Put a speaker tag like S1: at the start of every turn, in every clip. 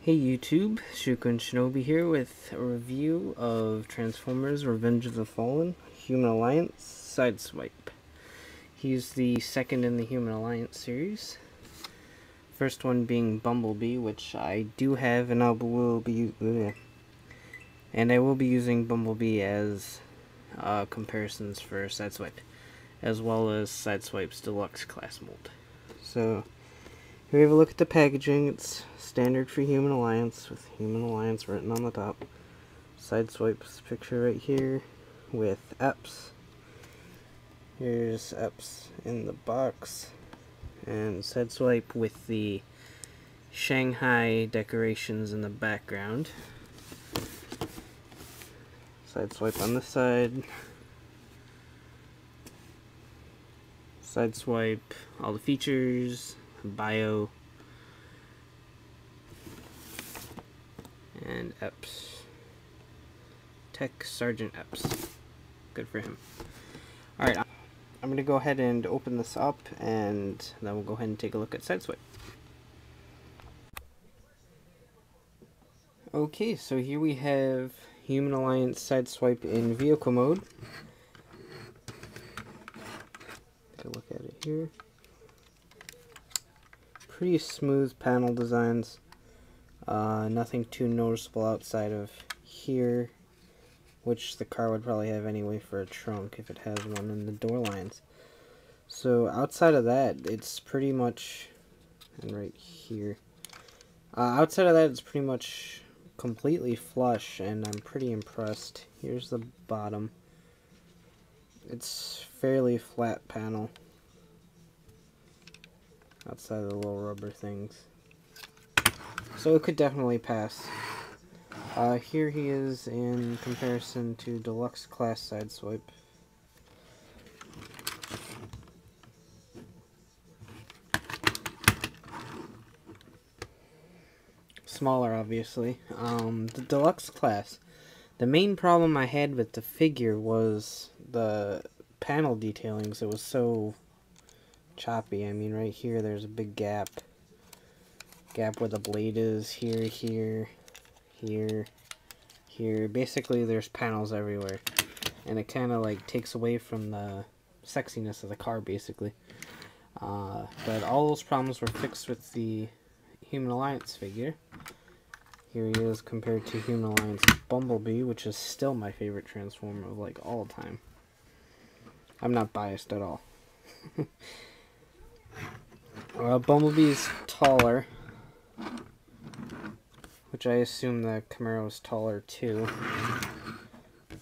S1: Hey YouTube, Shukun Shinobi here with a review of Transformers Revenge of the Fallen, Human Alliance Sideswipe. He's the second in the Human Alliance series. First one being Bumblebee, which I do have, and I will be using Bumblebee as comparisons for Sideswipe, as well as Sideswipe's deluxe class mold. So here we have a look at the packaging. It's standard for Human Alliance, with Human Alliance written on the top. Sideswipe's picture right here with Epps. Here's Epps in the box. And Sideswipe with the Shanghai decorations in the background. Sideswipe on this side. Sideswipe, all the features, bio, and Epps. Tech Sargent Epps. Good for him. Alright, I'm going to go ahead and open this up, and then we'll go ahead and take a look at Sideswipe. Okay, so here we have Human Alliance Sideswipe in vehicle mode. Take a look at it here. Pretty smooth panel designs. Nothing too noticeable outside of here, which the car would probably have anyway for a trunk if it has one in the door lines. So outside of that, it's pretty much, and right here, outside of that, it's pretty much completely flush, and I'm pretty impressed. Here's the bottom. It's fairly flat panel outside of the little rubber things, so it could definitely pass. Here he is in comparison to Deluxe Class Sideswipe. Smaller, obviously. The Deluxe Class, the main problem I had with the figure was the panel detailings. It was so choppy. I mean, right here there's a big gap where the blade is, here, here. Basically there's panels everywhere, and it kind of like takes away from the sexiness of the car, basically. But all those problems were fixed with the Human Alliance figure. Here he is compared to Human Alliance Bumblebee, which is still my favorite Transformer of like all time. I'm not biased at all. Bumblebee's taller, which I assume the Camaro's taller too.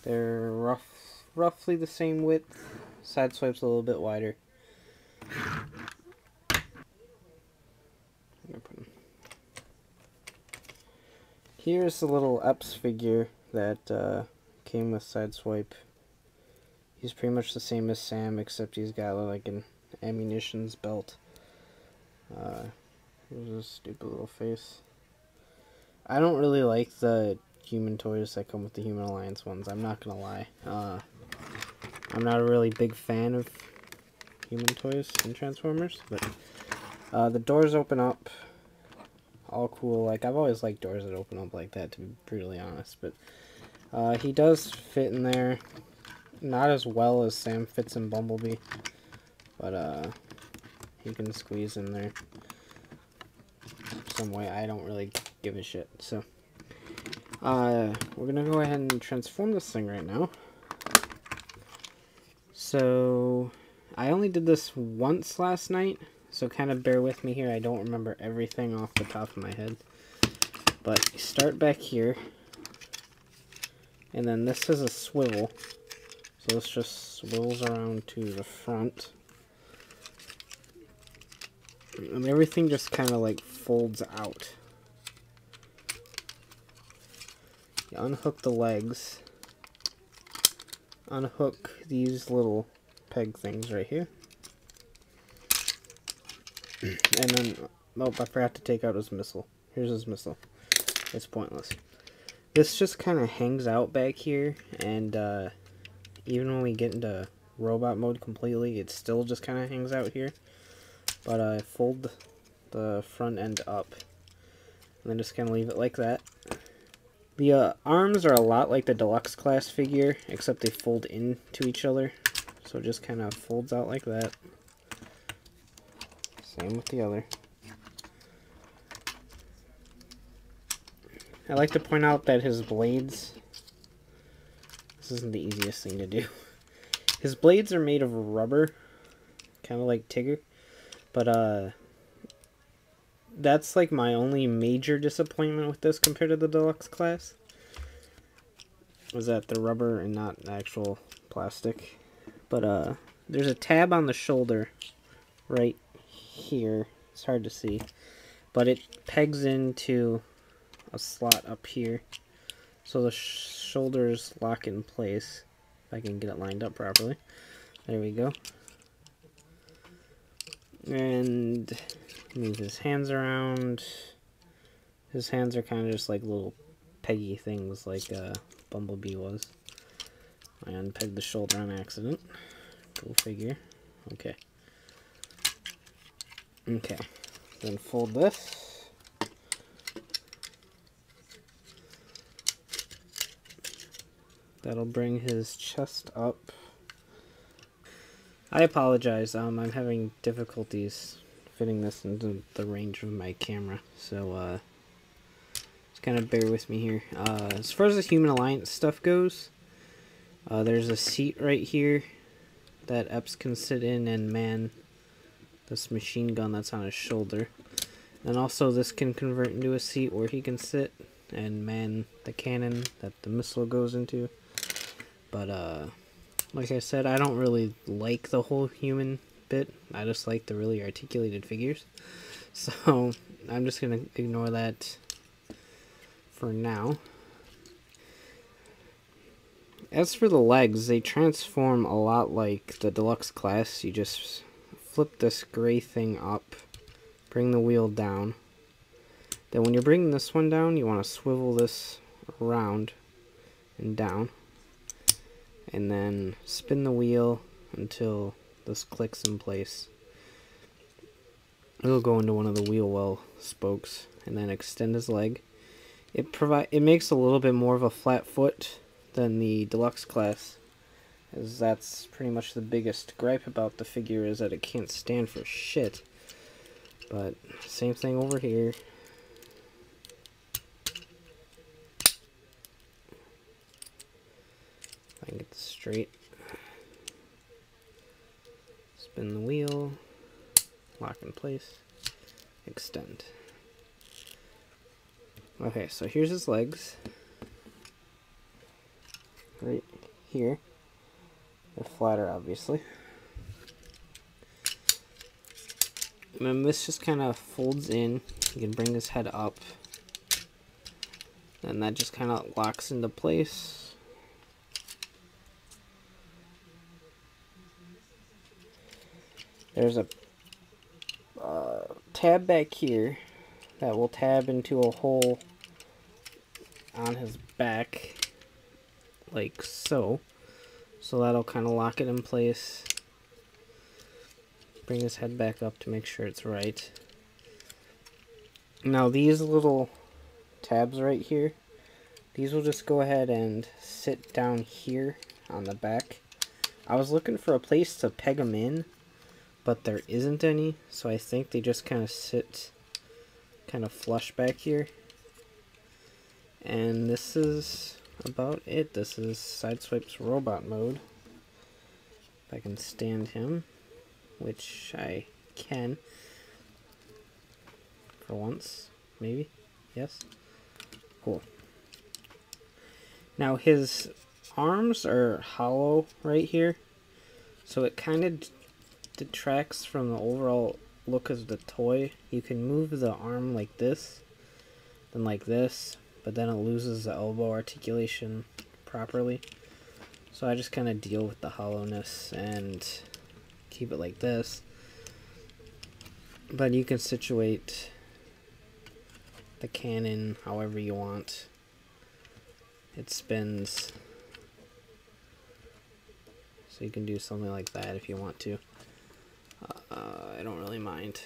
S1: They're roughly the same width. Sideswipe's a little bit wider. Here's the little Epps figure that came with Sideswipe. He's pretty much the same as Sam, except he's got like an ammunitions belt. Here's his stupid little face. I don't really like the human toys that come with the Human Alliance ones, I'm not gonna lie. I'm not a really big fan of human toys in Transformers, but the doors open up. All cool. Like, I've always liked doors that open up like that, to be brutally honest, but he does fit in there. Not as well as Sam fits in Bumblebee, but he can squeeze in there some way. I don't really give a shit. So we're gonna go ahead and transform this thing right now. So I only did this once last night, so kind of bear with me here. I don't remember everything off the top of my head, but you start back here, and then this is a swivel, so this just swivels around to the front, and everything just kind of like folds out. You unhook the legs, unhook these little peg things right here, and then, nope, I forgot to take out his missile. Here's his missile. It's pointless. This just kind of hangs out back here, and even when we get into robot mode completely, it still just kind of hangs out here. But I fold the front end up, And then just kind of leave it like that. The arms are a lot like the deluxe class figure, except they fold into each other. So it just kind of folds out like that. Same with the other. I like to point out that his blades, this isn't the easiest thing to do. His blades are made of rubber, kind of like Tigger, but that's like my only major disappointment with this compared to the deluxe class, was that the rubber and not actual plastic. But there's a tab on the shoulder right here. It's hard to see, but it pegs into a slot up here, so the shoulders lock in place. If I can get it lined up properly. There we go. And move his hands around. His hands are kind of just like little peggy things, like Bumblebee was. I unpegged the shoulder on accident. Go figure. Okay. Okay. Then fold this. That'll bring his chest up. I apologize, I'm having difficulties fitting this into the range of my camera, so just kind of bear with me here. As far as the Human Alliance stuff goes, there's a seat right here that Epps can sit in and man this machine gun that's on his shoulder. And also this can convert into a seat where he can sit and man the cannon that the missile goes into. But, like I said, I don't really like the whole human bit. I just like the really articulated figures. So, I'm just going to ignore that for now. As for the legs, they transform a lot like the deluxe class. You just flip this gray thing up, bring the wheel down. Then when you're bringing this one down, you want to swivel this around and down. And then spin the wheel until this clicks in place. It'll go into one of the wheel well spokes, and then extend his leg. It makes a little bit more of a flat foot than the deluxe class, as that's pretty much the biggest gripe about the figure, is that it can't stand for shit. But same thing over here. I can get this straight. Spin the wheel, lock in place, extend. Okay, so here's his legs. Right here. They're flatter, obviously. And then this just kind of folds in. You can bring his head up. And that just kind of locks into place. There's a tab back here that will tab into a hole on his back, like so. So that'll kind of lock it in place. Bring his head back up to make sure it's right. Now these little tabs right here, these will just go ahead and sit down here on the back. I was looking for a place to peg them in, but there isn't any, so I think they just kind of sit kind of flush back here. And this is about it. This is Sideswipe's robot mode. If I can stand him, which I can. For once, maybe. Yes. Cool. Now his arms are hollow right here, so it kind of detracts from the overall look of the toy. You can move the arm like this, then like this, but then it loses the elbow articulation properly. So I just kind of deal with the hollowness and keep it like this. But you can situate the cannon however you want. It spins, so you can do something like that if you want to. I don't really mind.